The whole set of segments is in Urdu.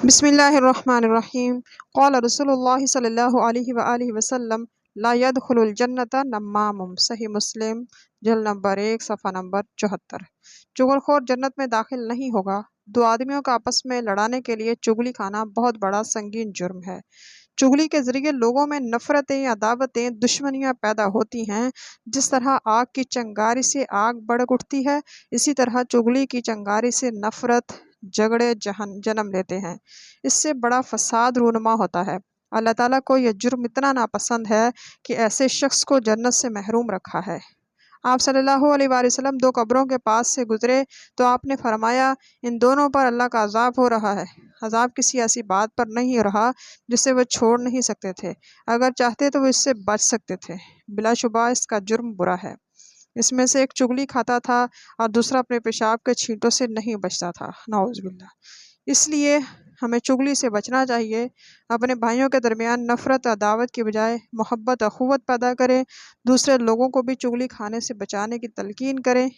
بسم اللہ الرحمن الرحیم۔ قال رسول اللہ صلی اللہ علیہ وآلہ وسلم لا يدخل الجنت نمام، صحیح مسلم جلد نمبر 1 صفحہ نمبر 74۔ چغل خور جنت میں داخل نہیں ہوگا۔ دو آدمیوں کا آپس میں لڑانے کے لیے چغلی کھانا بہت بڑا سنگین جرم ہے۔ چغلی کے ذریعے لوگوں میں نفرتیں، عداوتیں، دشمنیاں پیدا ہوتی ہیں۔ جس طرح آگ کی چنگاری سے آگ بھڑک اٹھتی ہے، اسی طرح چغلی کی چنگاری سے نفرت، جھگڑے جنم لیتے ہیں۔ اس سے بڑا فساد رونما ہوتا ہے۔ اللہ تعالیٰ کو یہ جرم اتنا ناپسند ہے کہ ایسے شخص کو جنت سے محروم رکھا ہے۔ آپ صلی اللہ علیہ وآلہ وسلم دو قبروں کے پاس سے گزرے تو آپ نے فرمایا، ان دونوں پر اللہ کا عذاب ہو رہا ہے۔ عذاب کسی ایسی بات پر نہیں ہو رہا جسے وہ چھوڑ نہیں سکتے تھے، اگر چاہتے تو وہ اس سے بچ سکتے تھے۔ بلا شبہ اس کا جرم برا ہے۔ اس میں سے ایک چغلی کھاتا تھا اور دوسرا اپنے پیشاب کے چھینٹوں سے نہیں بچتا تھا، نعوذ باللہ۔ اس لیے ہمیں چغلی سے بچنا چاہیے۔ اپنے بھائیوں کے درمیان نفرت، عداوت کی بجائے محبت، اخوت پیدا کریں۔ دوسرے لوگوں کو بھی چغلی کھانے سے بچانے کی تلقین کریں۔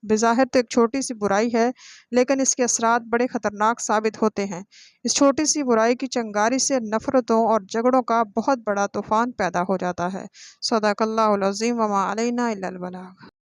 بظاہر تو ایک چھوٹی سی برائی ہے، لیکن اس کے اثرات بڑے خطرناک ثابت ہوتے ہیں۔ اس چھوٹی سی برائی کی چنگاری سے نفرتوں اور جھگڑوں کا بہت بڑا طوفان پیدا ہو جاتا ہے۔ صدق اللہ العظیم وما علینا الا البلاغ۔